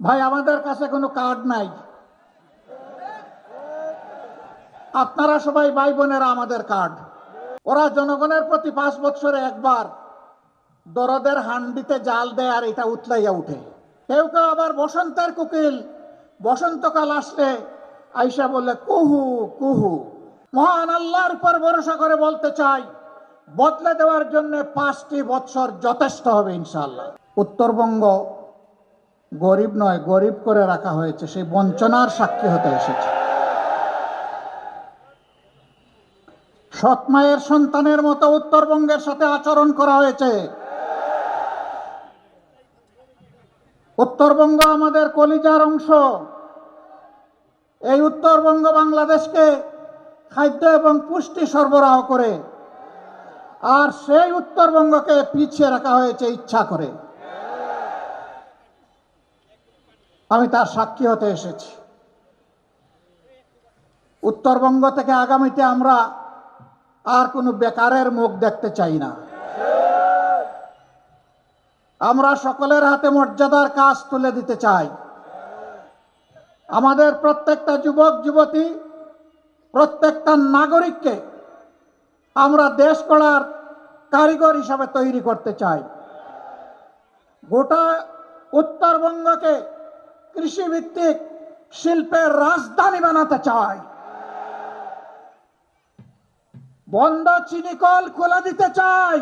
ভাই আমাদের কাছে কোনো কার্ড নাই। আপনারা সবাই ভাই বোনেরা আমাদের কার্ড। ওরা জনগণের প্রতি 5 বছরে একবার দরদের হান্ডিতে জাল দেয় আর এটা উতলাইয়া উঠে। কেউ কেউ আবার বসন্তের কোকিল, বসন্তকাল আসলে আইসা বলে কুহু কুহু। মহান আল্লাহর উপর ভরসা করে বলতে চাই, বদলে দেওয়ার জন্য 5টি বছর যথেষ্ট হবে ইনশাআল্লাহ। উত্তরবঙ্গ গরিব নয়, গরিব করে রাখা হয়েছে, সেই বঞ্চনার সাক্ষী হতে এসেছে। সৎ মায়ের সন্তানের মতো উত্তরবঙ্গের সাথে আচরণ করা হয়েছে। উত্তরবঙ্গ আমাদের কলিজার অংশ। এই উত্তরবঙ্গ বাংলাদেশকে খাদ্য এবং পুষ্টি সরবরাহ করে, আর সেই উত্তরবঙ্গকে পিছিয়ে রাখা হয়েছে ইচ্ছা করে। আমি তার সাক্ষী হতে এসেছি। উত্তরবঙ্গ থেকে আগামীতে আমরা আর কোনো বেকারের মুখ দেখতে চাই না। আমরা সকলের হাতে মর্যাদার কাজ তুলে দিতে চাই। আমাদের প্রত্যেকটা যুবক যুবতী, প্রত্যেকটা নাগরিককে আমরা দেশ গড়ার কারিগর হিসাবে তৈরি করতে চাই। গোটা উত্তরবঙ্গকে কৃষিভিত্তিক শিল্পের রাজধানী বানাতে চাই। বন্ধ চিনিকল খুলে দিতে চাই।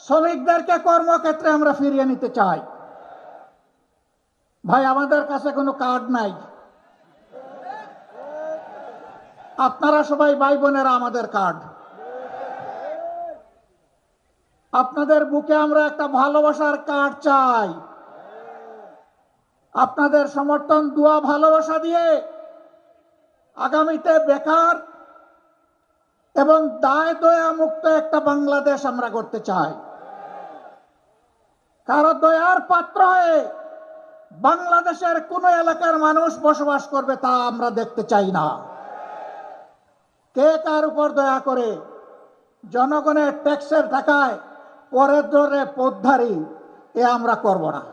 শ্রমিকদেরকে কর্মক্ষেত্রে আমরা ফিরিয়ে নিতে চাই। ভাই আমাদের কাছে কোনো কার্ড নাই। আপনারা সবাই ভাই বোনেরা আমাদের কার্ড। আপনাদের বুকে আমরা একটা ভালোবাসার কার্ড চাই। আপনাদের সমর্থন, দোয়া, ভালোবাসা দিয়ে আগামীতে বেকার এবং দায় দয়া মুক্ত একটা বাংলাদেশ আমরা করতে চাই। কারো দয়ার পাত্র হয়ে বাংলাদেশের কোন এলাকার মানুষ বসবাস করবে তা আমরা দেখতে চাই না। কে কার উপর দয়া করে জনগণের ট্যাক্সের টাকায় পরের ধরে পথধারী, এ আমরা করব না।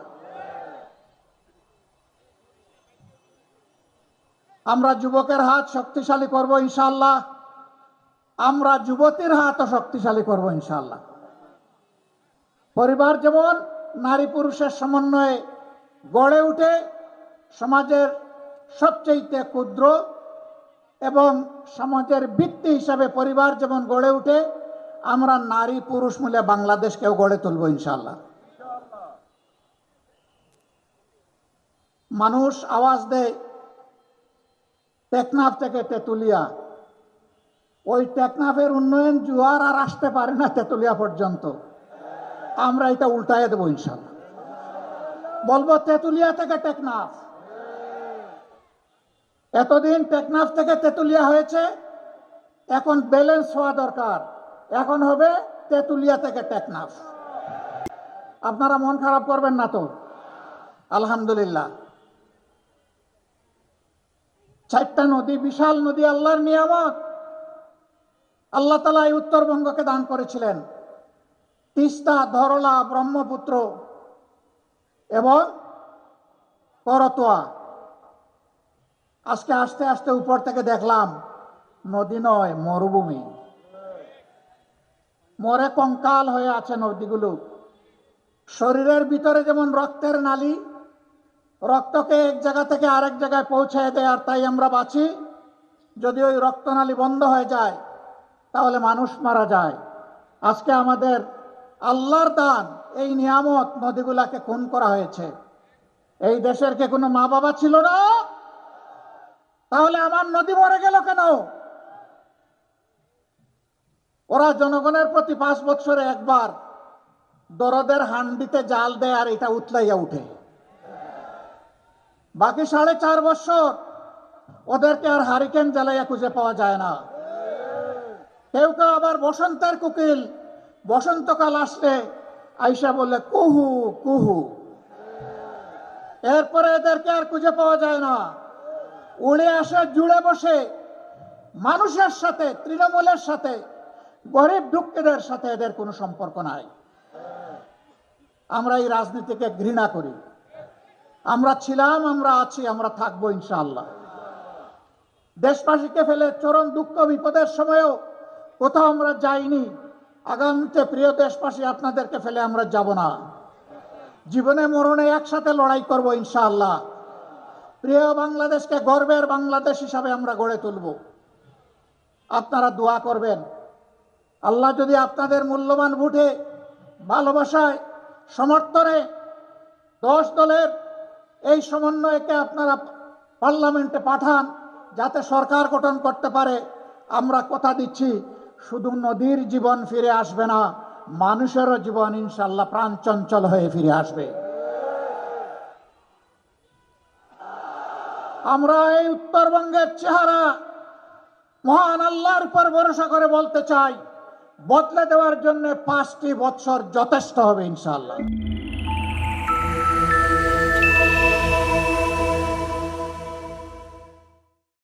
আমরা যুবকের হাত শক্তিশালী করব ইনশাআল্লাহ। আমরা যুবতীর হাতও শক্তিশালী করব ইনশাআল্লাহ। পরিবার যেমন নারী পুরুষের সমন্বয়ে গড়ে উঠে সমাজের সবচেয়ে ক্ষুদ্র এবং সমাজের ভিত্তি হিসাবে পরিবার যেমন গড়ে উঠে, আমরা নারী পুরুষ মিলে বাংলাদেশকেও গড়ে তুলব ইনশাআল্লাহ। মানুষ আওয়াজ দেয় টেকনাফ থেকে তেতুলিয়া। ওই টেকনাফের উন্নয়ন জোয়ার আর আসতে পারে না তেতুলিয়া পর্যন্ত। আমরা এটা উল্টায় দেবো ইনশাআল্লাহ। বলবো তেতুলিয়া থেকে টেকনাফ। এতদিন টেকনাফ থেকে তেতুলিয়া হয়েছে, এখন ব্যালেন্স হওয়া দরকার। এখন হবে তেতুলিয়া থেকে টেকনাফ। আপনারা মন খারাপ করবেন না তো? আলহামদুলিল্লাহ। 4টা নদী, বিশাল নদী, আল্লাহর নিয়ামত। আল্লাহ তাআলা এই উত্তরবঙ্গকে দান করেছিলেন। তিস্তা, ধরলা, ব্রহ্মপুত্র এবং করতোয়া। আজকে আস্তে আস্তে উপর থেকে দেখলাম নদী নয়, মরুভূমি। মরে কঙ্কাল হয়ে আছে নদীগুলো। শরীরের ভিতরে যেমন রক্তের নালী, রক্তকে এক জায়গা থেকে আরেক জায়গায় পৌঁছায় দেয়, আর তাই আমরা বাঁচি। যদি ওই রক্তনালী বন্ধ হয়ে যায় তাহলে মানুষ মারা যায়। আজকে আমাদের আল্লাহর দান এই নিয়ামত, নদীগুলাকে খুন করা হয়েছে। এই দেশের কে কোনো মা বাবা ছিল না? তাহলে আমার নদী মরে গেল কেন? ওরা জনগণের প্রতি 5 বছরে একবার দরদের হান্ডিতে জাল দেয় আর এটা উতলাইয়া উঠে। বাকি 4.5 বছর ওদেরকে আর হারিকেন জ্বালাইয়া খুঁজে পাওয়া যায় না। কেউ কেউ আবার বসন্তের কোকিল, বসন্তকাল আসলে আইসা বলে কুহু কুহু। এরপরে এদেরকে আর খুঁজে পাওয়া যায় না। উড়ে আসে, জুড়ে বসে মানুষের সাথে, তৃণমূলের সাথে, গরিব দুঃখীদের সাথে এদের কোনো সম্পর্ক নাই। আমরা এই রাজনীতিকে ঘৃণা করি। আমরা ছিলাম, আমরা আছি, আমরা থাকবো ইনশাআল্লাহ। দেশবাসীকে ফেলে চরম দুঃখ বিপদের সময়েও কোথাও আমরা যাইনি। আগামীতে প্রিয় দেশবাসী, আপনাদেরকে ফেলে আমরা যাব না। জীবনে মরণে একসাথে লড়াই করব ইনশাআল্লাহ। প্রিয় বাংলাদেশকে গর্বের বাংলাদেশ হিসাবে আমরা গড়ে তুলব। আপনারা দোয়া করবেন। আল্লাহ যদি আপনাদের মূল্যবান ভোটে, ভালোবাসায়, সমর্থনে 10 দলের এই সমন্বয়কে আপনারা পার্লামেন্টে পাঠান, যাতে সরকার গঠন করতে পারে, আমরা কথা দিচ্ছি শুধু নদীর জীবন ফিরে আসবে না, মানুষেরও জীবন ইনশাআল্লাহ প্রাণচঞ্চল হয়ে ফিরে আসবে। আমরা এই উত্তরবঙ্গের চেহারা মহান আল্লাহর উপর ভরসা করে বলতে চাই, বদলে দেওয়ার জন্য 5টি বছর যথেষ্ট হবে ইনশাআল্লাহ।